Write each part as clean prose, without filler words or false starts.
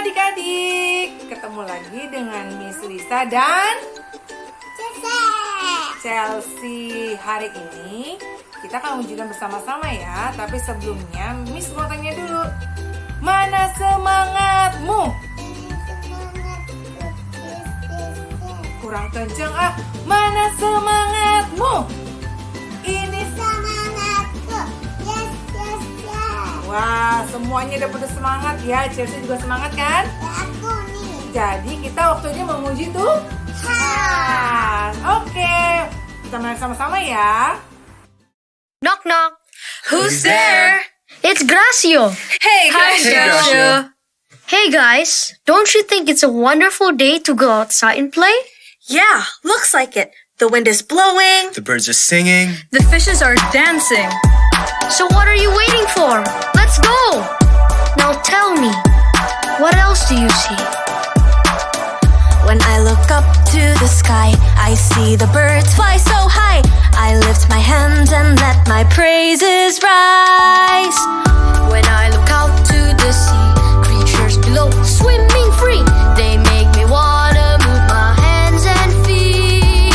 adik-adik, ketemu lagi dengan Miss Lisa dan Chelsea. Hari ini kita akan ujian bersama-sama ya. Tapi sebelumnya Miss mau tanya dulu, mana semangatmu? Kurang kenceng ah. Mana semangatmu? Ini Semangatku. Yes. wah, semuanya udah pada semangat ya. Chelsea juga semangat kan? Aku nih. Jadi kita waktunya menguji Tuhan. Oke, kita main sama-sama ya. Knock knock. Who's there? It's Gracio. Hey, Gracio. Hey guys, don't you think it's a wonderful day to go outside and play? Yeah, looks like it. The wind is blowing. The birds are singing. The fishes are dancing. So what are you waiting for? Let's go! Now tell me, what else do you see? When I look up to the sky, I see the birds fly so high. I lift my hands and let my praises rise. When I look out to the sea, creatures below swimming free. They make me wanna move my hands and feet.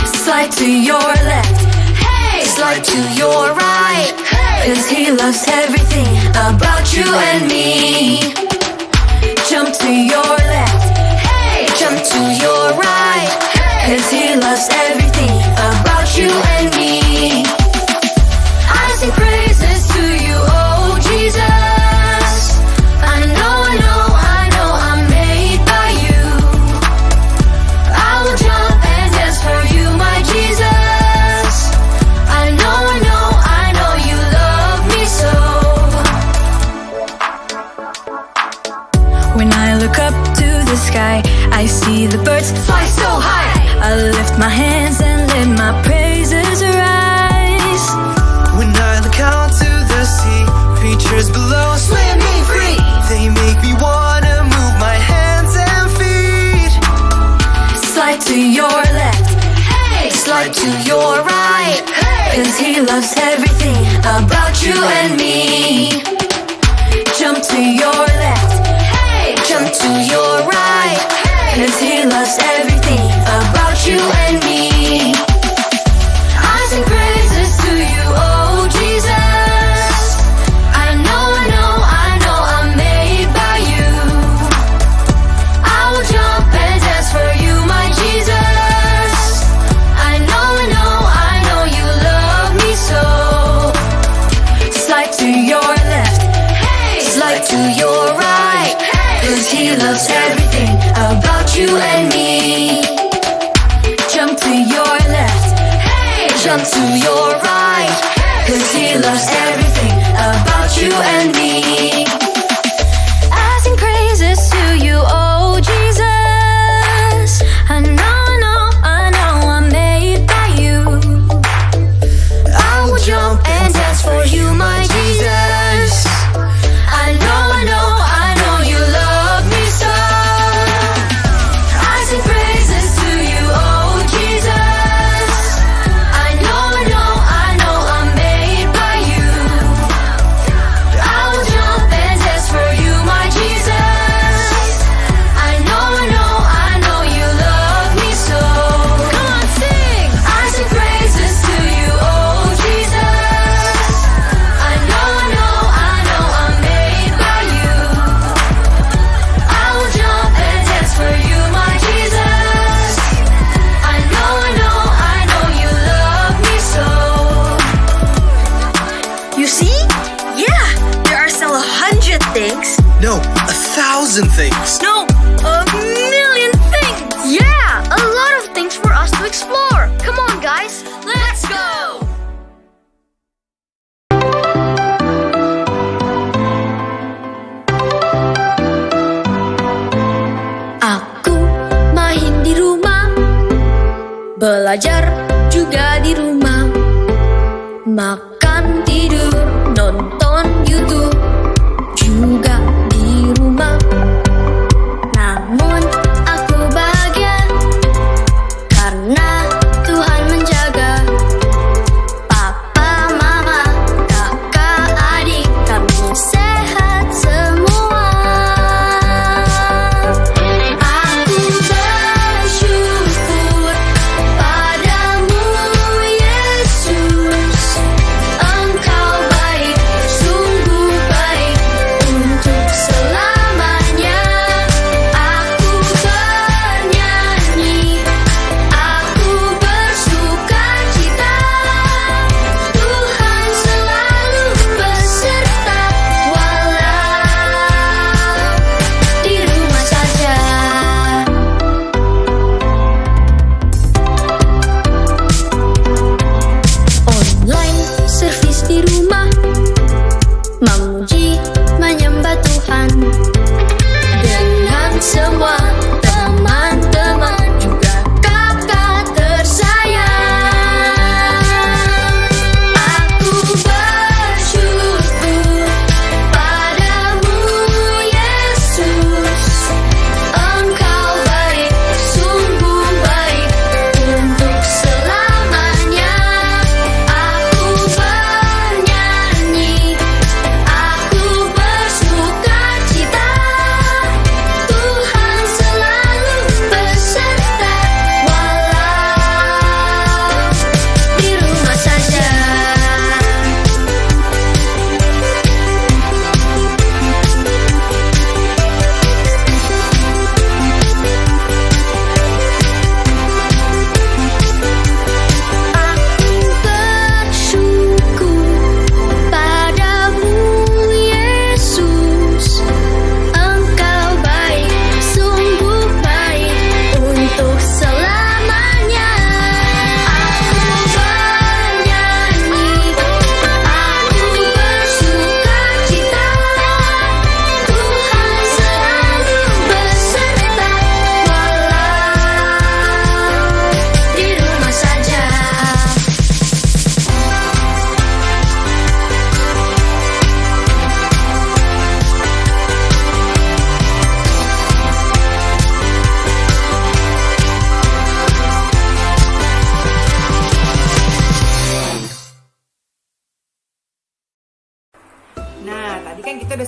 Slide to your left, hey! Slide to your right, hey! 'Cause he loves everything about you and me. Jump to your left, hey! Jump to your right, hey! 'Cause he loves everything about you and me. I sing praises to you, oh Jesus. I know I'm made by you. I will jump and dance for you, my Jesus. I know you love me so. When I look up to the sky, I see the birds fly so high. I lift my hands and let my praises rise. When I look out to the sea, creatures below Swimming free. they make me wanna move my hands and feet. Slide to your left, hey! Slide to your right, hey! 'Cause he loves everything about you and me. Jump to your left, hey! Jump to your right, hey! 'Cause he loves everything about you and me. I sing praises to you, oh Jesus. I know I'm made by you. I will jump and dance for you, my Jesus. I know you love me so. Slide to your left, hey! Slide to your right, hey! 'Cause he loves everything about you and me. Jump to your left, hey! Jump to your right, hey! 'Cause he loves everything about you and me. I sing praises to you, oh Jesus. I know I'm made by you. I will jump and dance for you, my Jesus. I know you love me so. I sing praises to you, oh Jesus. I know I'm made by you. I will jump and dance for you, my Jesus. I know you love me so. Come on, sing! I sing praises to you, oh Jesus. I know I'm made by you. I will jump and dance for you, my Jesus. I know you love me so. You see? Yeah, there are still 100 things. No, 1,000 things. No, a million things. Yeah, a lot of things for us to explore. Come on guys, Let's go. Aku main di rumah, belajar juga di rumah, makan, tidur, nonton YouTube juga di rumah. Namun aku bahagia karena Tuhan menjaga. Papa, mama, kakak, adik, kami sehat semua.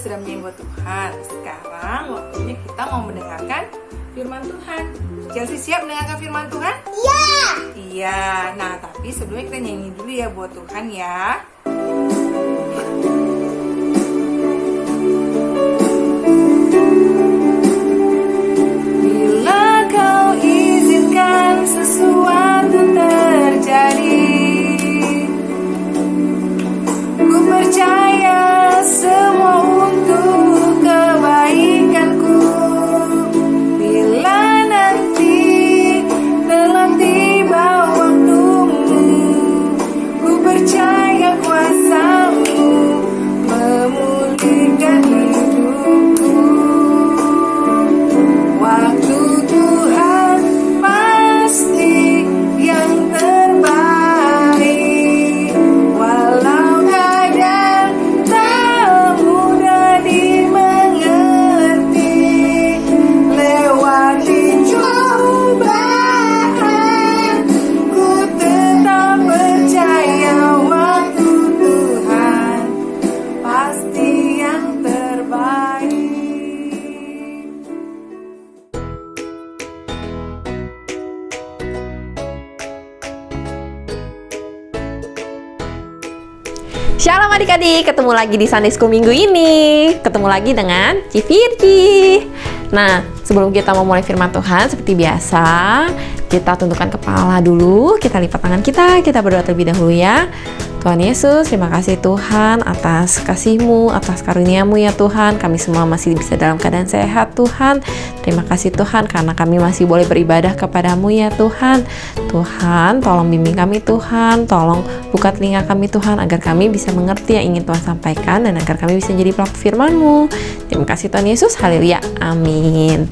sudah menyembah Tuhan. Sekarang waktunya kita mau mendengarkan firman Tuhan. Chelsea siap mendengarkan firman Tuhan? Iya. Iya. Nah, tapi sebelumnya kita nyanyi dulu ya buat Tuhan ya. Bila kau izinkan sesuatu terjadi, ku percaya semua untuk kebaikanku. Bila nanti telah tiba waktumu, ku percaya kuasa-Mu memulihkan hidupku. Waktu Tuhan pasti yang terbaik, walau kadang tak mudah dimengerti. Lewati cobaan, ku tetap percaya waktu Tuhan pasti yang terbaik. Shalom adik-adik, ketemu lagi di Sunday School minggu ini. Ketemu lagi dengan Ci Virgi. Nah, sebelum kita memulai firman Tuhan, seperti biasa, kita tundukkan kepala dulu, kita lipat tangan kita berdoa terlebih dahulu ya. Tuhan Yesus, terima kasih Tuhan atas kasih-Mu, atas karunia-Mu ya Tuhan. Kami semua masih bisa dalam keadaan sehat Tuhan. Terima kasih Tuhan karena kami masih boleh beribadah kepada-Mu ya Tuhan. Tuhan, tolong bimbing kami Tuhan, tolong buka telinga kami Tuhan agar kami bisa mengerti yang ingin Tuhan sampaikan dan agar kami bisa jadi pelaku firman-Mu. Terima kasih Tuhan Yesus, haleluya, amin.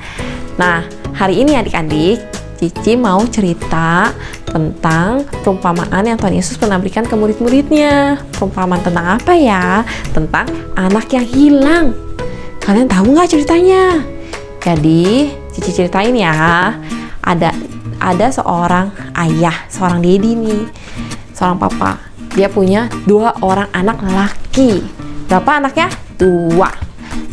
Nah, hari ini adik-adik, Cici mau cerita tentang perumpamaan yang Tuhan Yesus pernah berikan ke murid-muridnya. Perumpamaan tentang apa ya? Tentang anak yang hilang. Kalian tahu nggak ceritanya? Jadi, Cici ceritain ya. Ada seorang ayah, seorang dedi nih, seorang papa. Dia punya 2 orang anak lelaki. Berapa anaknya? 2.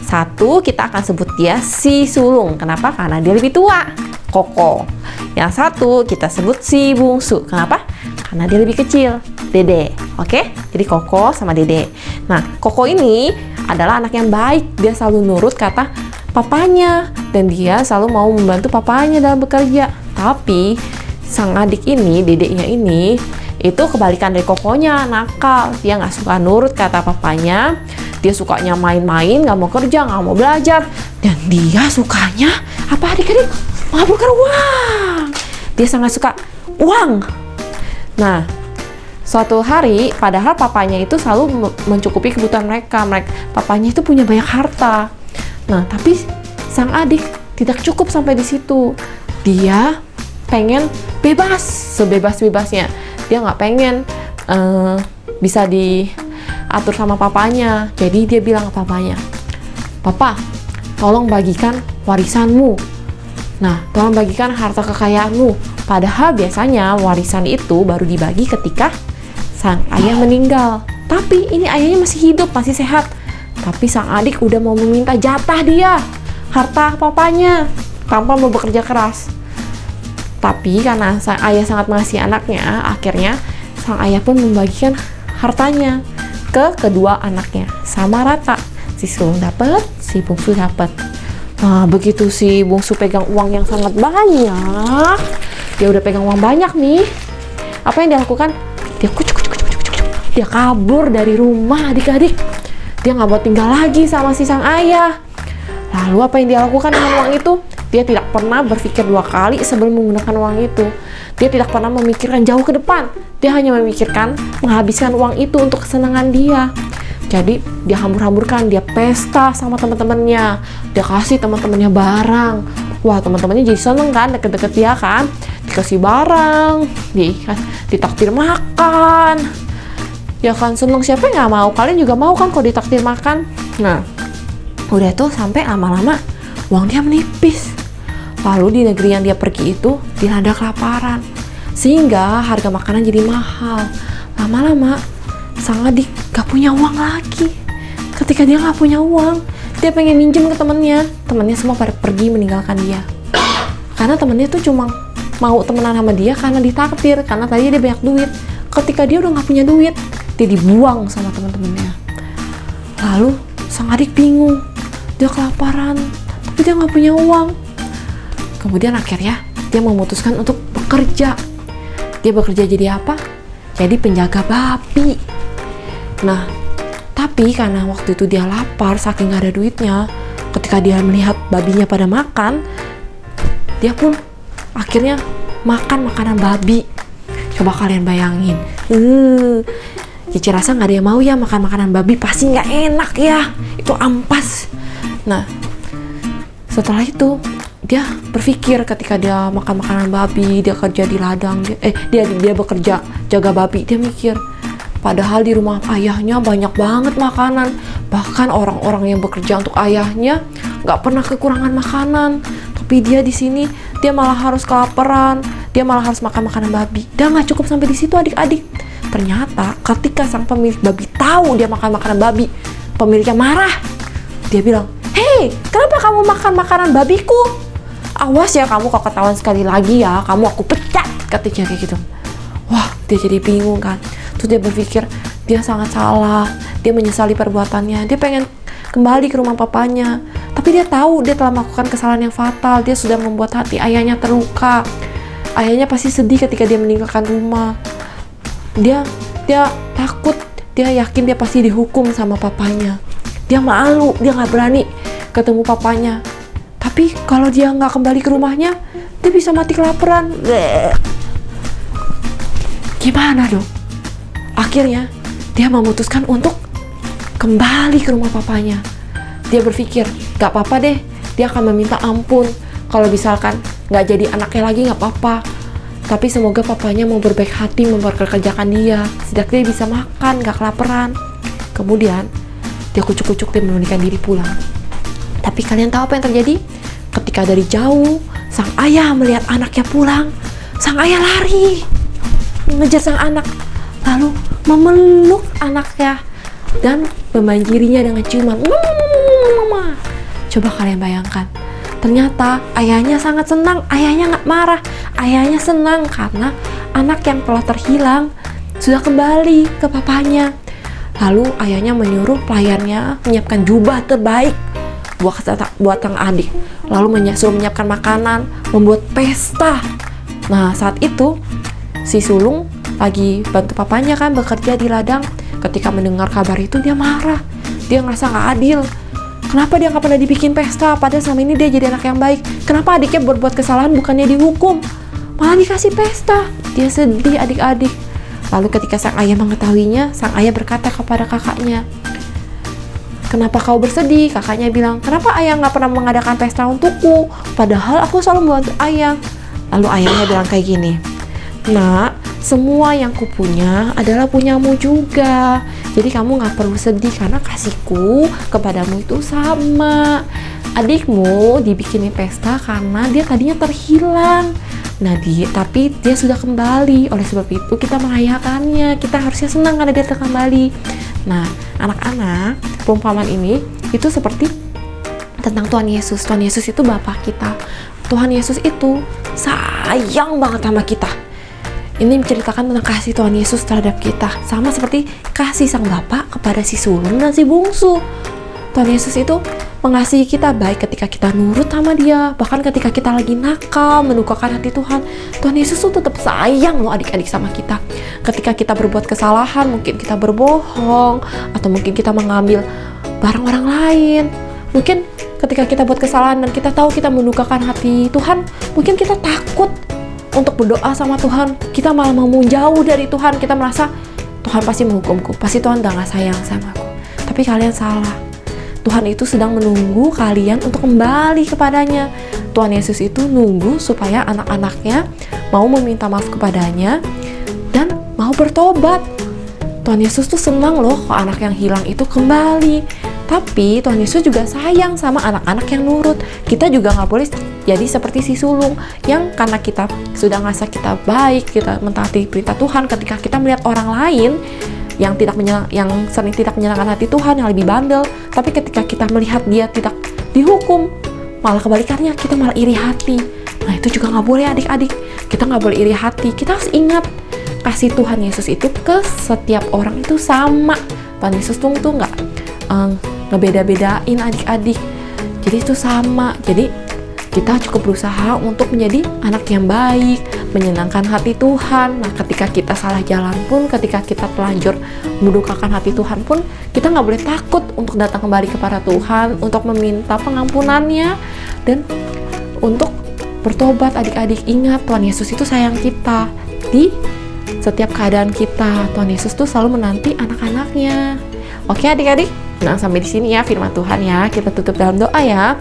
Satu kita akan sebut dia si sulung. Kenapa? Karena dia lebih tua, Koko. Yang satu kita sebut si bungsu. Kenapa? Karena dia lebih kecil, Dede. Oke? Jadi Koko sama Dede. Nah, Koko ini adalah anak yang baik. Dia selalu nurut kata papanya dan dia selalu mau membantu papanya dalam bekerja. Tapi sang adik ini, Dedenya ini, itu kebalikan dari Kokonya, nakal. Dia nggak suka nurut kata papanya. Dia sukanya main-main, nggak mau kerja, nggak mau belajar. Dan dia sukanya apa adik-adik? Mengaburkan uang. Dia sangat suka uang. Nah, suatu hari, padahal papanya itu selalu mencukupi kebutuhan mereka. Papanya itu punya banyak harta. Nah, tapi sang adik tidak cukup sampai di situ. Dia pengen bebas, sebebas-bebasnya. Dia nggak pengen bisa diatur sama papanya. Jadi dia bilang ke papanya, "Papa, tolong bagikan warisanmu. Nah, tolong bagikan harta kekayaanmu." Padahal biasanya warisan itu baru dibagi ketika sang ayah meninggal. Tapi ini ayahnya masih hidup, masih sehat. Tapi sang adik udah mau meminta jatah dia, harta papanya, tanpa mau bekerja keras. Tapi karena sang ayah sangat mengasihi anaknya, akhirnya sang ayah pun membagikan hartanya ke kedua anaknya sama rata. Si sulung dapat, si bungsu dapat. Nah, begitu si bungsu pegang uang yang sangat banyak, dia udah pegang uang banyak nih. Apa yang dia lakukan? Dia kabur dari rumah adik-adik. Dia nggak mau tinggal lagi sama si sang ayah. Lalu apa yang dia lakukan dengan uang itu? Dia tidak pernah berpikir 2 kali sebelum menggunakan uang itu. Dia tidak pernah memikirkan jauh ke depan. Dia hanya memikirkan menghabiskan uang itu untuk kesenangan dia. Jadi dia hambur-hamburkan, dia pesta sama teman-temannya. Dia kasih teman-temannya barang. Wah, teman-temannya jadi seneng kan, deket-deket dia kan. Dikasih barang, ditakdir makan. Ya kan, seneng, siapa yang nggak mau? Kalian juga mau kan kalau ditakdir makan? Nah, udah tuh sampai lama-lama uang dia menipis. Lalu di negeri yang dia pergi itu dilanda kelaparan, sehingga harga makanan jadi mahal. Lama-lama sang adik gak punya uang lagi ketika dia nggak punya uang, dia pengen minjem ke temennya semua pada pergi meninggalkan dia. Karena temennya tuh cuma mau temenan sama dia karena ditakdir, karena tadi dia banyak duit. Ketika dia udah nggak punya duit, dia dibuang sama teman-temannya. Lalu sang adik bingung, dia kelaparan, tapi dia nggak punya uang. Kemudian akhirnya dia memutuskan untuk bekerja. Dia bekerja jadi apa? Jadi penjaga babi. Nah, tapi karena waktu itu dia lapar, saking gak ada duitnya, ketika dia melihat babinya pada makan, dia pun akhirnya makan makanan babi. Coba kalian bayangin, Cici rasa gak ada yang mau ya makan makanan babi, pasti gak enak ya, itu ampas. Nah, setelah itu dia berpikir ketika dia makan makanan babi, dia kerja di ladang, dia bekerja jaga babi, dia mikir, padahal di rumah ayahnya banyak banget makanan, bahkan orang-orang yang bekerja untuk ayahnya nggak pernah kekurangan makanan, tapi dia di sini dia malah harus kelaparan, dia malah harus makan makanan babi. Dan nggak cukup sampai di situ adik-adik, ternyata ketika sang pemilik babi tahu dia makan makanan babi, pemiliknya marah. Dia bilang, "Hei, kenapa kamu makan makanan babiku? Awas ya kamu kalau ketahuan sekali lagi ya, kamu aku pecat," katanya kayak gitu. Wah, dia jadi bingung kan. Terus dia berpikir dia sangat salah, dia menyesali perbuatannya, dia pengen kembali ke rumah papanya. Tapi dia tahu dia telah melakukan kesalahan yang fatal, dia sudah membuat hati ayahnya terluka. Ayahnya pasti sedih ketika dia meninggalkan rumah. Dia takut, dia yakin dia pasti dihukum sama papanya. Dia malu, dia nggak berani ketemu papanya. Tapi kalau dia nggak kembali ke rumahnya, dia bisa mati kelaparan. Gimana dong? Akhirnya dia memutuskan untuk kembali ke rumah papanya. Dia berpikir, gak apa-apa deh, dia akan meminta ampun. Kalau misalkan gak jadi anaknya lagi gak apa-apa, tapi semoga papanya mau berbaik hati memperkerjakan dia, setidaknya dia bisa makan, gak kelaparan. Kemudian dia kucuk-kucuk dan memberanikan diri pulang. Tapi kalian tahu apa yang terjadi? Ketika dari jauh sang ayah melihat anaknya pulang, sang ayah lari mengejar sang anak, lalu memeluk anaknya dan membanjirinya dengan ciuman. Mama. Coba kalian bayangkan, ternyata ayahnya sangat senang, ayahnya nggak marah, ayahnya senang karena anak yang telah terhilang sudah kembali ke papanya. Lalu ayahnya menyuruh pelayannya menyiapkan jubah terbaik buat sang adik, lalu suruh menyiapkan makanan, membuat pesta. Nah, saat itu si sulung lagi bantu papanya kan bekerja di ladang. Ketika mendengar kabar itu dia marah, dia ngerasa gak adil. Kenapa dia gak pernah dibikin pesta, padahal selama ini dia jadi anak yang baik. Kenapa adiknya berbuat kesalahan bukannya dihukum, malah dikasih pesta? Dia sedih adik-adik. Lalu ketika sang ayah mengetahuinya, sang ayah berkata kepada kakaknya, "Kenapa kau bersedih?" Kakaknya bilang, "Kenapa ayah gak pernah mengadakan pesta untukku, padahal aku selalu membantu ayah." Lalu ayahnya bilang kayak gini, "Nak, semua yang kupunya adalah punyamu juga. Jadi kamu gak perlu sedih karena kasihku kepadamu itu sama. Adikmu dibikinin pesta karena dia tadinya terhilang. Nah, tapi dia sudah kembali. Oleh sebab itu kita merayakannya. Kita harusnya senang karena dia telah kembali." Nah, anak-anak, perumpamaan ini itu seperti tentang Tuhan Yesus. Tuhan Yesus itu Bapa kita. Tuhan Yesus itu sayang banget sama kita. Ini menceritakan tentang kasih Tuhan Yesus terhadap kita, sama seperti kasih sang Bapa kepada si sulung dan si bungsu. Tuhan Yesus itu mengasihi kita baik ketika kita nurut sama Dia, bahkan ketika kita lagi nakal, menukarkan hati Tuhan. Tuhan Yesus tuh tetap sayang loh adik-adik sama kita. Ketika kita berbuat kesalahan, mungkin kita berbohong, atau mungkin kita mengambil barang orang lain. Mungkin ketika kita buat kesalahan dan kita tahu kita menukarkan hati Tuhan, mungkin kita takut untuk berdoa sama Tuhan, kita malah mau jauh dari Tuhan. Kita merasa Tuhan pasti menghukumku, pasti Tuhan udah gak sayang sama aku. Tapi kalian salah. Tuhan itu sedang menunggu kalian untuk kembali kepadanya. Tuhan Yesus itu nunggu supaya anak-anaknya mau meminta maaf kepadanya dan mau bertobat. Tuhan Yesus tuh senang loh kalau anak yang hilang itu kembali. Tapi Tuhan Yesus juga sayang sama anak-anak yang nurut. Kita juga gak boleh jadi seperti si sulung yang karena kita sudah ngerasa kita baik, kita mentaati perintah Tuhan, ketika kita melihat orang lain yang sering tidak menyenangkan hati Tuhan, yang lebih bandel. Tapi ketika kita melihat dia tidak dihukum, malah kebalikannya, kita malah iri hati. Nah, itu juga nggak boleh adik-adik. Kita nggak boleh iri hati. Kita harus ingat kasih Tuhan Yesus itu ke setiap orang itu sama. Tuhan Yesus tuh nggak ngebeda-bedain adik-adik. Jadi itu sama. Jadi kita cukup berusaha untuk menjadi anak yang baik, menyenangkan hati Tuhan. Nah, ketika kita salah jalan pun, ketika kita telanjur mendukakan hati Tuhan pun, kita nggak boleh takut untuk datang kembali kepada Tuhan, untuk meminta pengampunannya, dan untuk bertobat. Adik-adik, ingat Tuhan Yesus itu sayang kita. Di setiap keadaan kita, Tuhan Yesus tuh selalu menanti anak-anaknya. Oke adik-adik, nah sampai di sini ya firman Tuhan ya. Kita tutup dalam doa ya.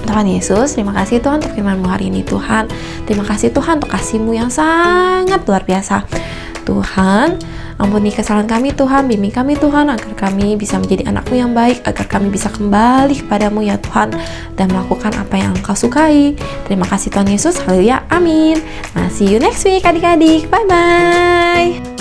Tuhan Yesus, terima kasih Tuhan untuk firman-Mu hari ini Tuhan. Terima kasih Tuhan untuk kasih-Mu yang sangat luar biasa. Tuhan, ampuni kesalahan kami Tuhan, bimbing kami Tuhan, agar kami bisa menjadi anak-Mu yang baik, agar kami bisa kembali kepadamu ya Tuhan, dan melakukan apa yang Engkau sukai. Terima kasih Tuhan Yesus, haleluya, amin. Nah, see you next week adik-adik, bye-bye.